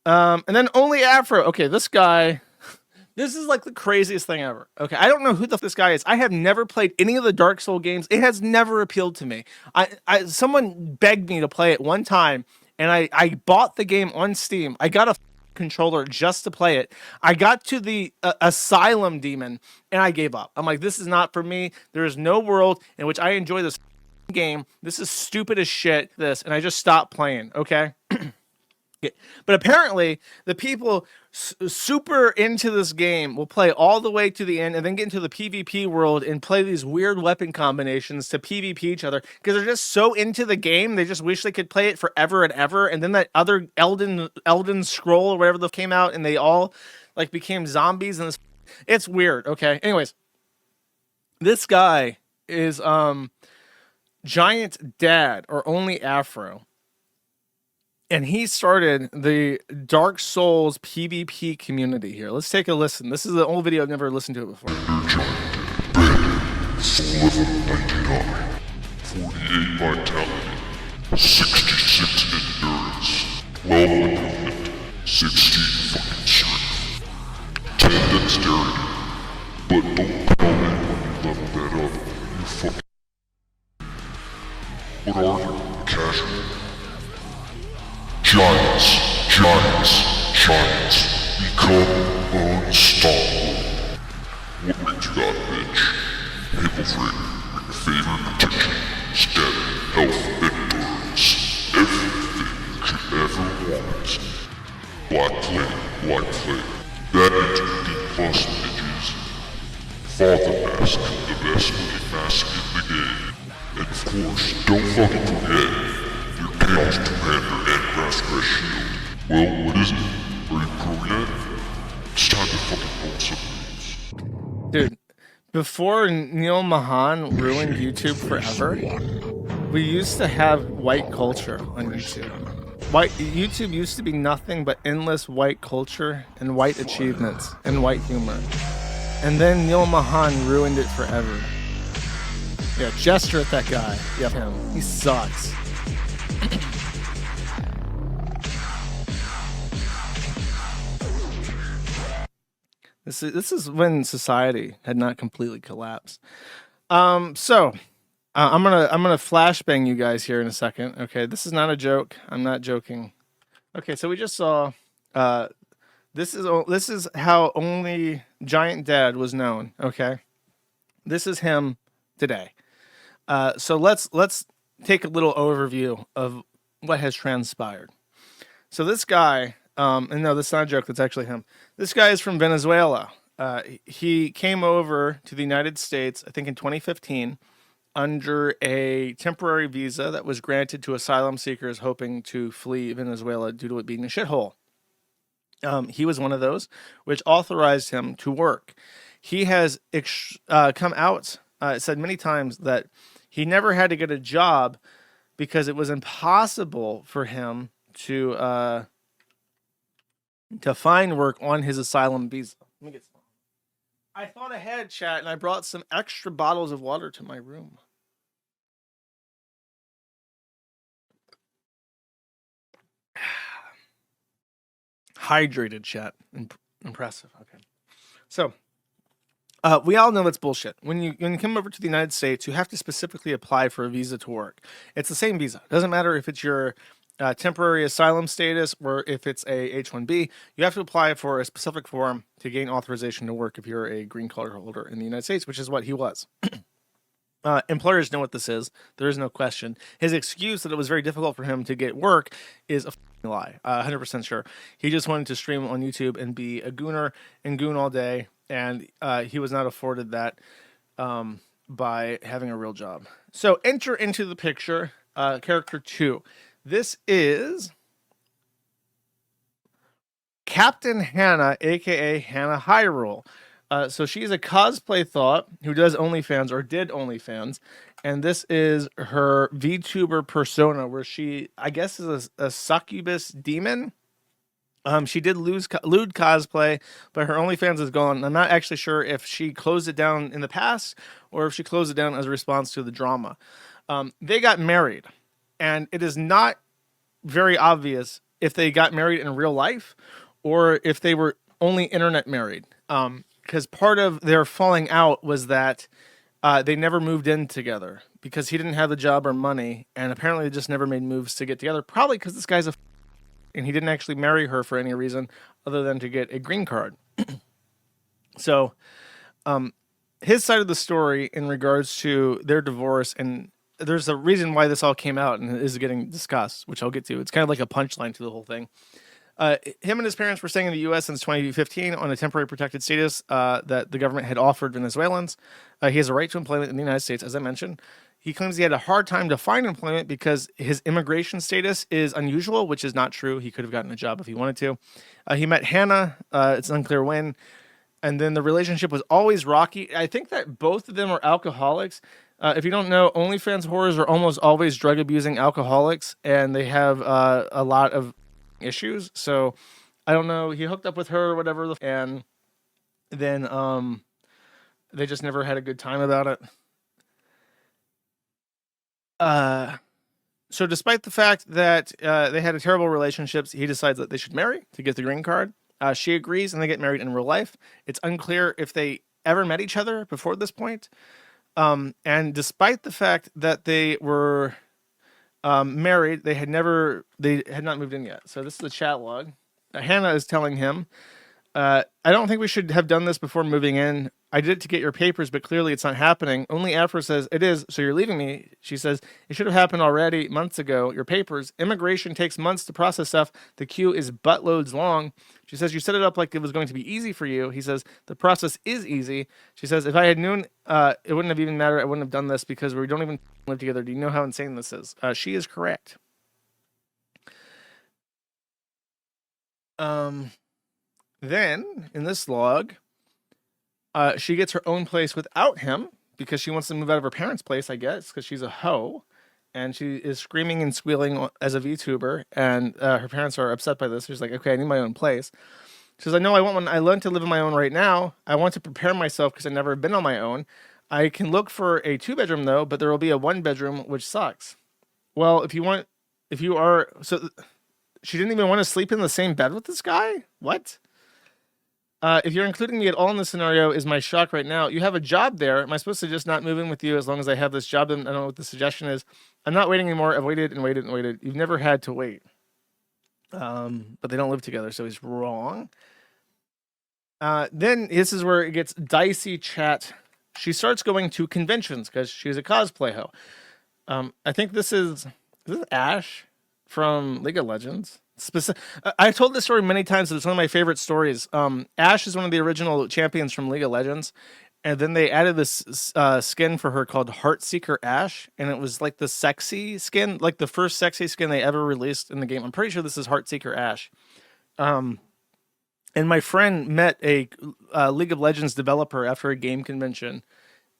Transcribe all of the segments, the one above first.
And then OnlyAfro. Okay, this guy. This is like the craziest thing ever. Okay, I don't know who this guy is. I have never played any of the Dark Soul games. It has never appealed to me. Someone begged me to play it one time, and I bought the game on Steam. I got a controller just to play it. I got to the Asylum Demon, and I gave up. I'm like, this is not for me. There is no world in which I enjoy this game. This is stupid as shit. And I just stopped playing. Okay. But apparently, the people super into this game will play all the way to the end and then get into the PvP world and play these weird weapon combinations to PvP each other because they're just so into the game. They just wish they could play it forever and ever. And then that other Elden Scroll or whatever that came out, and they all like became zombies. And it's weird. Okay. Anyways, this guy is Giant Dad or OnlyAfro. And he started the Dark Souls PvP community here. Let's take a listen. This is an old video. I've never listened to it before. Level 99, 48 vitality, 66 endurance, 12 movement, 16 fucking strength, 10 dexterity. But don't call me when you level that up, you fucking... What are you, casual? Giants, giants, giants, become unstoppable. What rate you got, bitch? People's rate, your favorite protection, stamina, health, endurance, everything you could ever want. Black flame, that into D plus bitches. Father mask, the best looking mask in the game. And of course, don't fucking forget, your Chaos Commander and Grass Shield. Well, what is it? Are you pro yet? It's time to fucking roll some moves. Dude, before Neil Mahan ruined YouTube forever, we used to have white culture on YouTube. YouTube used to be nothing but endless white culture and white achievements and white humor. And then Neil Mahan ruined it forever. Yeah, gesture at that guy. Yep, him. He sucks. This is when society had not completely collapsed. I'm gonna flashbang you guys here in a second. Okay, this is not a joke. I'm not joking. Okay, so we just saw. This is how only Giant Dad was known. Okay, this is him today. So let's take a little overview of what has transpired. So this guy, and no, that's not a joke. That's actually him. This guy is from Venezuela. He came over to the United States, I think in 2015, under a temporary visa that was granted to asylum seekers hoping to flee Venezuela due to it being a shithole. He was one of those, which authorized him to work. He has come out, said many times that he never had to get a job because it was impossible for him to find work on his asylum visa. Let me get some. I thought ahead, chat, and I brought some extra bottles of water to my room. Hydrated, chat. Impressive. Okay. So, we all know that's bullshit. When you come over to the United States, you have to specifically apply for a visa to work. It's the same visa. It doesn't matter if it's your temporary asylum status or if it's a H-1B. You have to apply for a specific form to gain authorization to work if you're a green card holder in the United States, which is what he was. Employers know what this is. There is no question. His excuse that it was very difficult for him to get work is a lie. 100% sure. He just wanted to stream on YouTube and be a gooner and goon all day, and he was not afforded that by having a real job. So enter into the picture character 2. This is Captain Hannah, aka Hannah Hyrule. So she's a cosplay thought who does OnlyFans or did OnlyFans, and this is her VTuber persona where she, I guess, is a succubus demon. She did lewd cosplay, but her OnlyFans is gone. I'm not actually sure if she closed it down in the past or if she closed it down as a response to the drama. They got married, and it is not very obvious if they got married in real life or if they were only internet married. Because part of their falling out was that they never moved in together because he didn't have the job or money, and apparently they just never made moves to get together. Probably because this guy's and he didn't actually marry her for any reason other than to get a green card. So, his side of the story in regards to their divorce, and there's a reason why this all came out and is getting discussed, which I'll get to. It's kind of like a punchline to the whole thing. Him and his parents were staying in the U.S. since 2015 on a temporary protected status that the government had offered Venezuelans. He has a right to employment in the United States, as I mentioned. He claims he had a hard time to find employment because his immigration status is unusual, which is not true. He could have gotten a job if he wanted to. He met Hannah. It's unclear when. And then the relationship was always rocky. I think that both of them are alcoholics. If you don't know, OnlyFans whores are almost always drug abusing alcoholics, and they have a lot of issues. So I don't know. He hooked up with her or whatever, and then they just never had a good time about it. So despite the fact that they had a terrible relationships, he decides that they should marry to get the green card. She agrees, and they get married in real life. It's unclear if they ever met each other before this point. And despite the fact that they were married, they had not moved in yet. So this is a chat log. Hannah is telling him, I don't think we should have done this before moving in. I did it to get your papers, but clearly it's not happening. OnlyAfro says, it is, so you're leaving me. She says, it should have happened already months ago. Your papers. Immigration takes months to process stuff. The queue is buttloads long. She says, you set it up like it was going to be easy for you. He says, the process is easy. She says, if I had known, it wouldn't have even mattered. I wouldn't have done this because we don't even live together. Do you know how insane this is? She is correct. Then, in this log, she gets her own place without him because she wants to move out of her parents' place, I guess, because she's a hoe. And she is screaming and squealing as a VTuber, and her parents are upset by this. She's like, okay, I need my own place. She says, I know I want one. I learned to live on my own right now. I want to prepare myself because I've never been on my own. I can look for a 2-bedroom, though, but there will be a 1-bedroom, which sucks. Well, so she didn't even want to sleep in the same bed with this guy? What? If you're including me at all in this scenario, is my shock right now. You have a job there. Am I supposed to just not move in with you as long as I have this job? I don't know what the suggestion is. I'm not waiting anymore. I've waited and waited and waited. You've never had to wait. But they don't live together, so he's wrong. Then this is where it gets dicey chat. She starts going to conventions because she's a cosplay hoe. I think this is Ash from League of Legends. I've told this story many times, but it's one of my favorite stories. Ash is one of the original champions from League of Legends, and then they added this skin for her called Heartseeker Ash, and it was like the sexy skin, like the first sexy skin they ever released in the game. I'm pretty sure this is Heartseeker Ash. And my friend met a League of Legends developer after a game convention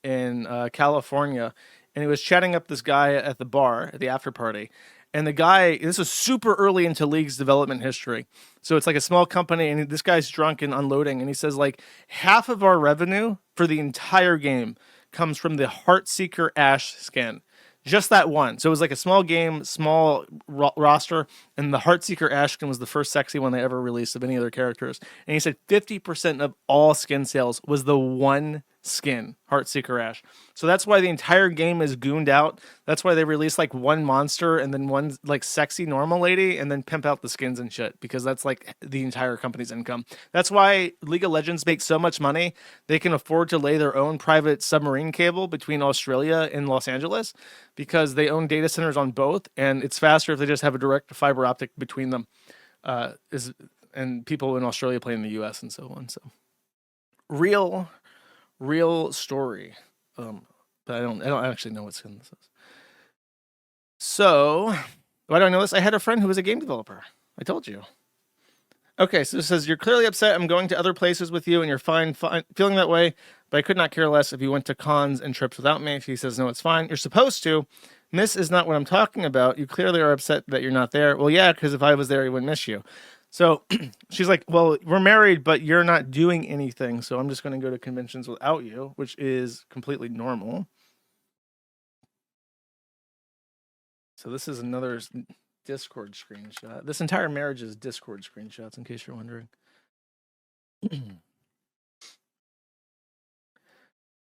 in California, and he was chatting up this guy at the bar at the after party. And the guy, this was super early into League's development history. So it's like a small company, and this guy's drunk and unloading. And he says, like, half of our revenue for the entire game comes from the Heartseeker Ash skin. Just that one. So it was like a small game, small roster, and the Heartseeker Ash skin was the first sexy one they ever released of any other characters. And he said 50% of all skin sales was the one skin, Heartseeker Ash. So that's why the entire game is gooned out. That's why they release like one monster and then one like sexy normal lady and then pimp out the skins and shit, because that's like the entire company's income. That's why League of Legends makes so much money. They can afford to lay their own private submarine cable between Australia and Los Angeles because they own data centers on both, and it's faster if they just have a direct fiber optic between them. And people in Australia play in the US and so on. So real story. But I don't actually know what skin this is. So, why do I know this? I had a friend who was a game developer. I told you. Okay, so it says, you're clearly upset. I'm going to other places with you, and you're fine feeling that way, but I could not care less if you went to cons and trips without me. She says, no, it's fine. You're supposed to. Miss is not what I'm talking about. You clearly are upset that you're not there. Well, yeah, because if I was there, I wouldn't miss you. So she's like, well, we're married, but you're not doing anything, so I'm just going to go to conventions without you, which is completely normal. So this is another Discord screenshot. This entire marriage is Discord screenshots, in case you're wondering.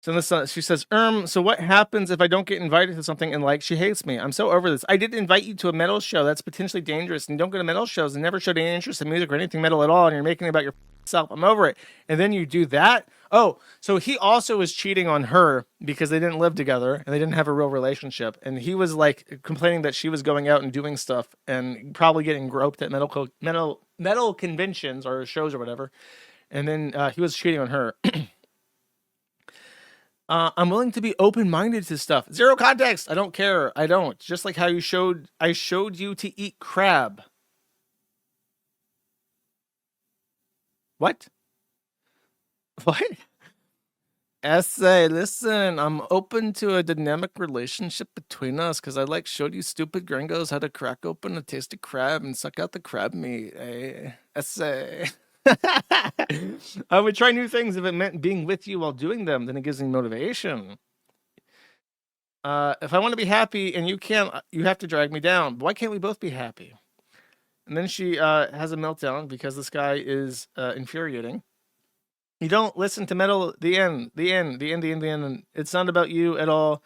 So this, she says, so what happens if I don't get invited to something and like she hates me? I'm so over this. I didn't invite you to a metal show. That's potentially dangerous. And you don't go to metal shows and never showed any interest in music or anything metal at all. And you're making it about yourself. I'm over it. And then you do that. Oh, so he also was cheating on her because they didn't live together and they didn't have a real relationship. And he was like complaining that she was going out and doing stuff and probably getting groped at metal conventions or shows or whatever. And then he was cheating on her. I'm willing to be open-minded to stuff. Zero context. I don't care. I don't. Just like how I showed you to eat crab. What? What? Essay, listen, I'm open to a dynamic relationship between us because I showed you stupid gringos how to crack open a tasty crab and suck out the crab meat. Essay. I would try new things if it meant being with you while doing them. Then it gives me motivation. If I want to be happy and you can't, you have to drag me down. Why can't we both be happy? And then she has a meltdown because this guy is infuriating. You don't listen to metal. The end. And it's not about you at all,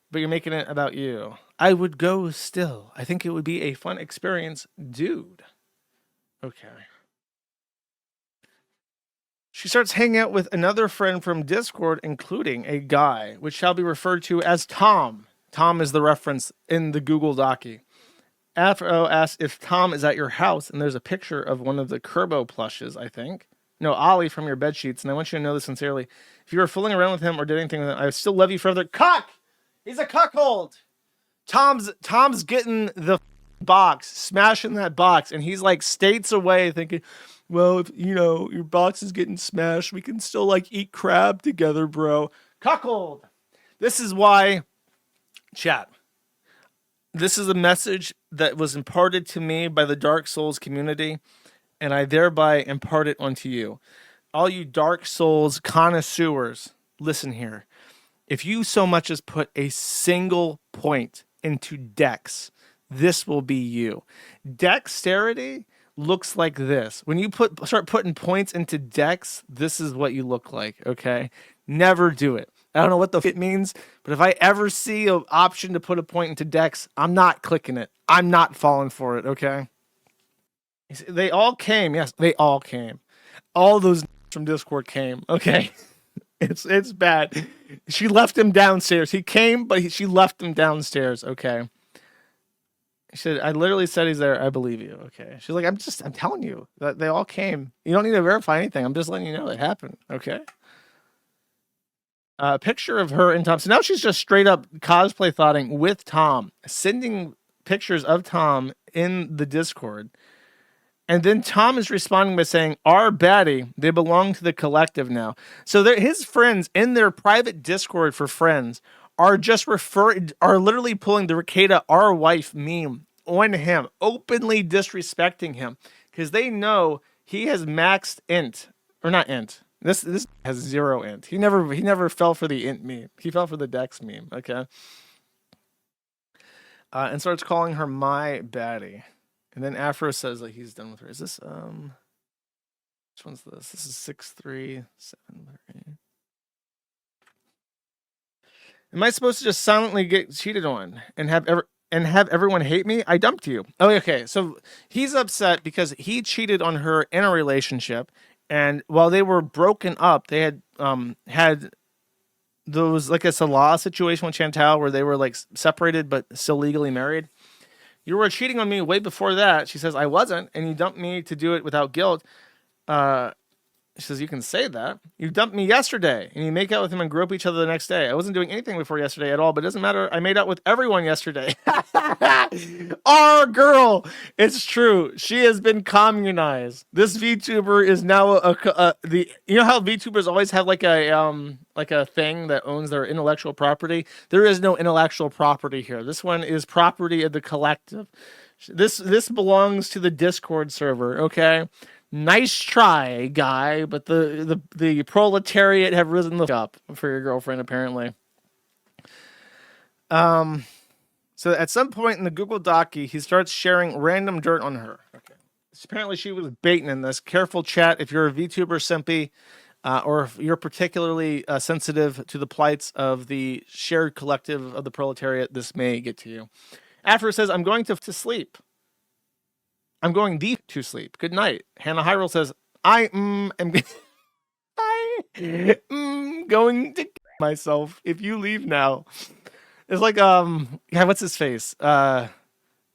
but you're making it about you. I would go still. I think it would be a fun experience, dude. Okay. She starts hanging out with another friend from Discord, including a guy, which shall be referred to as Tom. Tom is the reference in the Google Docie. Afro asks if Tom is at your house, and there's a picture of one of the Kerbo plushes, I think. No, Ollie from your bed sheets, and I want you to know this sincerely. If you were fooling around with him or did anything with him, I still love you forever. Cock! He's a cuckold! Tom's getting the box, smashing that box, and he's like states away thinking, well, if your box is getting smashed, we can still eat crab together, bro. Cuckold. This is why, chat. This is a message that was imparted to me by the Dark Souls community, and I thereby impart it onto you. All you Dark Souls connoisseurs, listen here. If you so much as put a single point into Dex, this will be you. Dexterity looks like this. When you start putting points into Dex, this is what you look like, okay? Never do it. I don't know what the it means, but if I ever see an option to put a point into Dex, I'm not clicking it. I'm not falling for it, okay? They all came. Yes, they all came. All those from Discord came, okay? It's bad. She left him downstairs. He came, but she left him downstairs, okay? She said, I literally said he's there. I believe you. Okay. She's like, I'm telling you that they all came. You don't need to verify anything. I'm just letting you know it happened. Okay. A picture of her and Tom. So now she's just straight up cosplay thoughting with Tom, sending pictures of Tom in the Discord. And then Tom is responding by saying, our baddie, they belong to the collective now. So his friends in their private Discord for friends are literally pulling the Ricada, our wife meme on him, openly disrespecting him because they know he has maxed int or not int. This has zero int. He never fell for the int meme. He fell for the Dex meme. Okay. And starts calling her my baddie. And then Afro says that he's done with her. Is this which one's this? This is 6373. Am I supposed to just silently get cheated on and have everyone hate me? I dumped you. Oh, okay. So he's upset because he cheated on her in a relationship, and while they were broken up, they had had those like a Salah situation with Chantal where they were separated but still legally married. You were cheating on me way before that. She says I wasn't, and you dumped me to do it without guilt. She says, you can say that. You dumped me yesterday, and you make out with him and grope each other the next day. I wasn't doing anything before yesterday at all, but it doesn't matter. I made out with everyone yesterday. Our girl. It's true. She has been communized. This VTuber is now you know how VTubers always have like a thing that owns their intellectual property? There is no intellectual property here. This one is property of the collective. This belongs to the Discord server, okay? Nice try, guy, but the proletariat have risen the up for your girlfriend, apparently. So at some point in the Google Docky, he starts sharing random dirt on her. Okay. Apparently, she was baiting in this. Careful, chat. If you're a VTuber simpy, or if you're particularly sensitive to the plights of the shared collective of the proletariat, this may get to you. After it says, I'm going to sleep. I'm going deep to sleep. Good night. Hannah Hyrule says, I am going to myself if you leave now. It's like, yeah, what's his face? The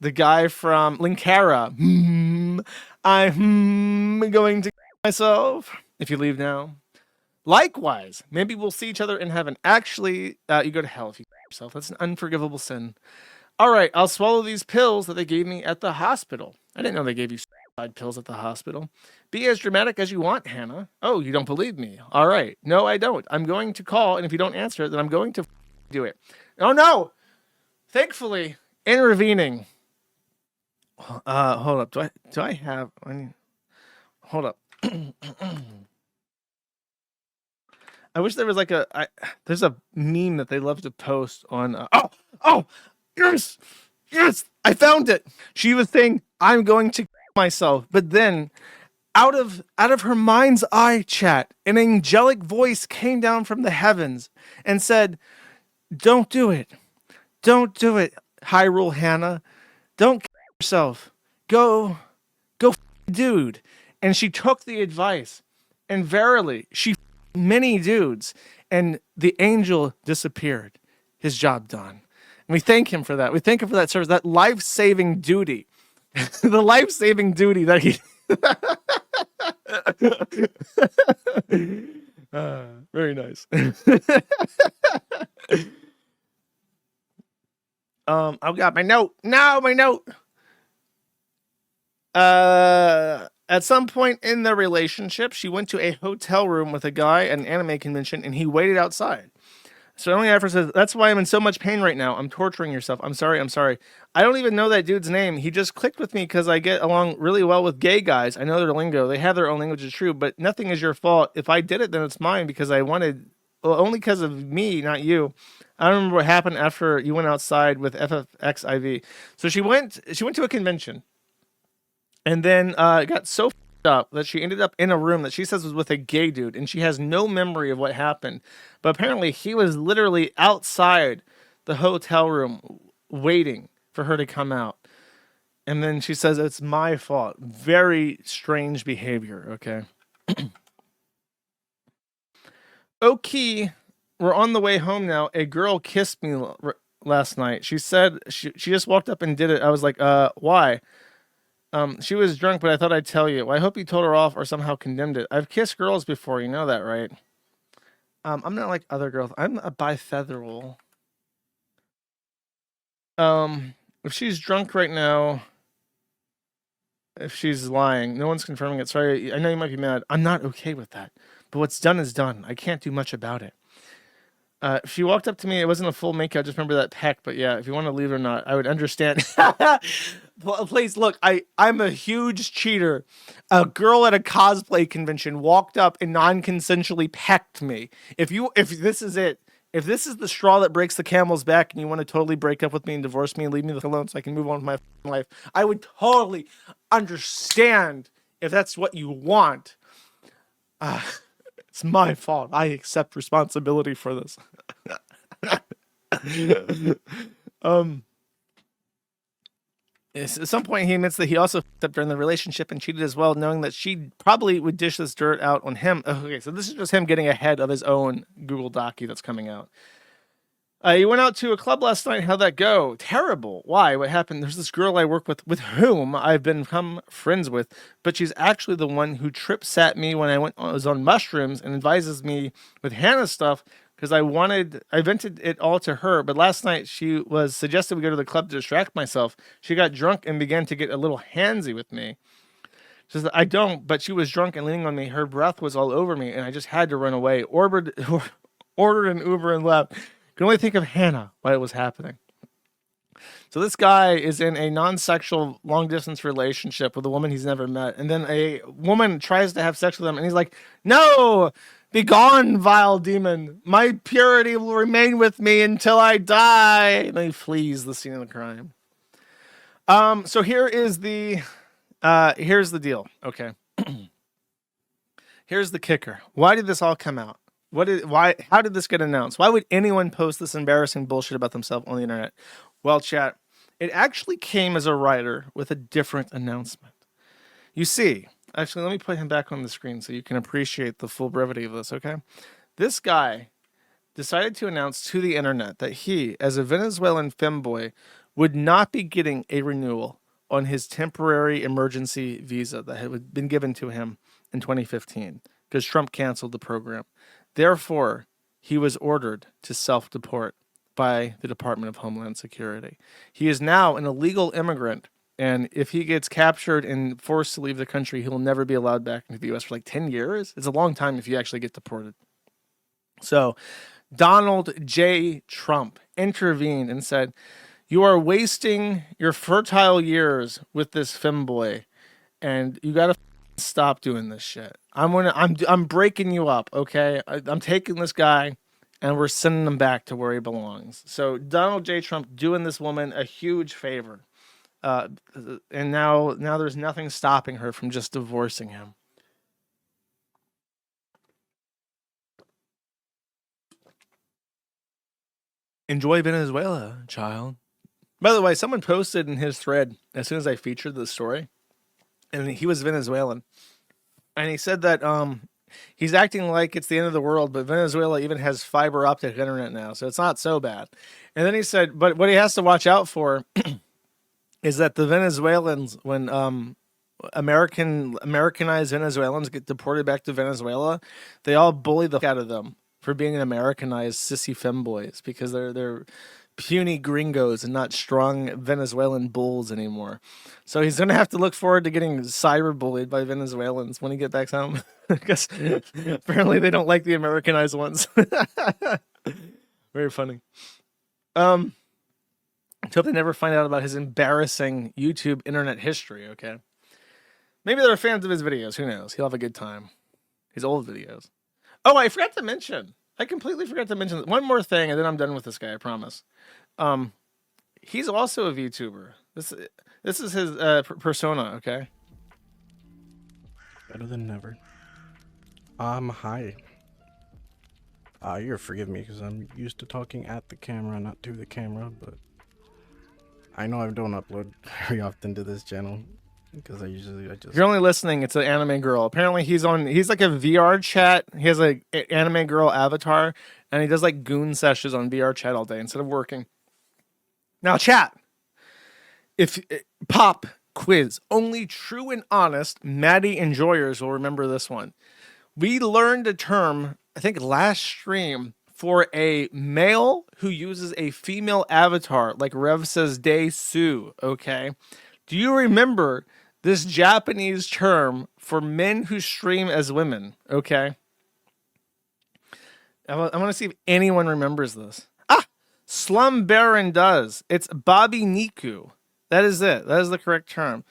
guy from Linkara. I'm going to myself if you leave now. Likewise, maybe we'll see each other in heaven. Actually, you go to hell if you yourself. That's an unforgivable sin. All right, I'll swallow these pills that they gave me at the hospital. I didn't know they gave you suicide pills at the hospital. Be as dramatic as you want, Hannah. Oh, you don't believe me. All right. No, I don't. I'm going to call, and if you don't answer, then I'm going to do it. Oh, no. Thankfully, intervening. Hold up. Do I have... hold up. I wish there was like there's a meme that they love to post on... Yes! Yes! I found it! She was saying, I'm going to myself. But then, out of her mind's eye, chat, an angelic voice came down from the heavens and said, don't do it. Don't do it, Hyrule Hannah. Don't yourself. Go, dude. And she took the advice. And verily, she many dudes. And the angel disappeared. His job done. And we thank him for that. We thank him for that service, that life-saving duty. The life-saving duty that he... Very nice. I've got my note. Now my note. At some point in their relationship, she went to a hotel room with a guy at an anime convention, and he waited outside. So OnlyAfro says, that's why I'm in so much pain right now. I'm torturing yourself. I'm sorry. I don't even know that dude's name. He just clicked with me because I get along really well with gay guys. I know their lingo. They have their own language, it's true, but nothing is your fault. If I did it, then it's mine because I wanted, well, only because of me, not you. I don't remember what happened after you went outside with FFXIV. So she went to a convention and then got so up that she ended up in a room that she says was with a gay dude, and she has no memory of what happened. But apparently he was literally outside the hotel room waiting for her to come out. And then she says, it's my fault. Very strange behavior, okay? Okay, we're on the way home now. A girl kissed me last night. She said she just walked up and did it. I was like, why? She was drunk, but I thought I'd tell you. Well, I hope you told her off or somehow condemned it. I've kissed girls before, you know that, right? I'm not like other girls. I'm a bifeatheral. If she's drunk right now, if she's lying, no one's confirming it. Sorry, I know you might be mad. I'm not okay with that. But what's done is done. I can't do much about it. If she walked up to me, it wasn't a full makeout. Just remember that peck. But yeah, if you want to leave or not, I would understand. Please look, I'm a huge cheater. A girl at a cosplay convention walked up and non-consensually pecked me. If this is it, if this is the straw that breaks the camel's back, and you want to totally break up with me and divorce me and leave me alone so I can move on with my life, I would totally understand if that's what you want. It's my fault. I accept responsibility for this. At some point, he admits that he also f***ed up during the relationship and cheated as well, knowing that she probably would dish this dirt out on him. Okay, so this is just him getting ahead of his own Google Docu that's coming out. He went out to a club last night. How'd that go? Terrible. Why? What happened? There's this girl I work with whom I've become friends with, but she's actually the one who trip-sat me when I was on mushrooms and advises me with Hannah stuff because I vented it all to her. But last night she was suggested we go to the club to distract myself. She got drunk and began to get a little handsy with me. She says, I don't, but she was drunk and leaning on me. Her breath was all over me, and I just had to run away. Ordered an Uber and left. Can only think of Hannah while it was happening. So this guy is in a non-sexual long-distance relationship with a woman he's never met. And then a woman tries to have sex with him, and he's like, no, Begone, vile demon. My purity will remain with me until I die. And he flees the scene of the crime. So here's the deal. Okay. Here's the kicker. Why did this all come out? How did this get announced? Why would anyone post this embarrassing bullshit about themselves on the internet? Well, chat, it actually came as a writer with a different announcement. You see, actually, let me put him back on the screen so you can appreciate the full brevity of this, okay? This guy decided to announce to the internet that he, as a Venezuelan femboy, would not be getting a renewal on his temporary emergency visa that had been given to him in 2015 because Trump canceled the program. Therefore, he was ordered to self-deport by the Department of Homeland Security. He is now an illegal immigrant, and if he gets captured and forced to leave the country, he will never be allowed back into the U.S. for like 10 years. It's a long time if you actually get deported. So Donald J. Trump intervened and said, "You are wasting your fertile years with this femboy, and you got to stop doing this shit. I'm breaking you up, okay? I'm taking this guy and we're sending him back to where he belongs." So Donald J. Trump doing this woman a huge favor. And now there's nothing stopping her from just divorcing him. Enjoy Venezuela, child. By the way, someone posted in his thread as soon as I featured the story, and he was Venezuelan. And he said that he's acting like it's the end of the world, but Venezuela even has fiber optic internet now, so it's not so bad. And then he said, but what he has to watch out for is that the Venezuelans, when Americanized Venezuelans get deported back to Venezuela, they all bully the fuck out of them for being an Americanized sissy femboys because they're puny gringos and not strong Venezuelan bulls anymore. So he's going to have to look forward to getting cyberbullied by Venezuelans when he gets back home because apparently they don't like the Americanized ones. Very funny. I hope they never find out about his embarrassing YouTube internet history, okay? Maybe they're fans of his videos. Who knows? He'll have a good time. His old videos. Oh, I forgot to mention. I completely forgot to mention one more thing, and then I'm done with this guy, I promise. He's also a VTuber. This is his persona, okay? Better than never. Hi. You'll forgive me because I'm used to talking at the camera, not to the camera, but I know I don't upload very often to this channel because I just. If you're only listening, it's an anime girl. Apparently, he's like a VR chat. He has an anime girl avatar, and he does like goon sessions on VR chat all day instead of working. Now, chat. If pop quiz, only true and honest Maddie enjoyers will remember this one. We learned a term, I think last stream, for a male who uses a female avatar, like Rev says Su, okay? Do you remember this Japanese term for men who stream as women, okay? I want to see if anyone remembers this. Slum Baron does. It's Bobby Niku. That is it. That is the correct term.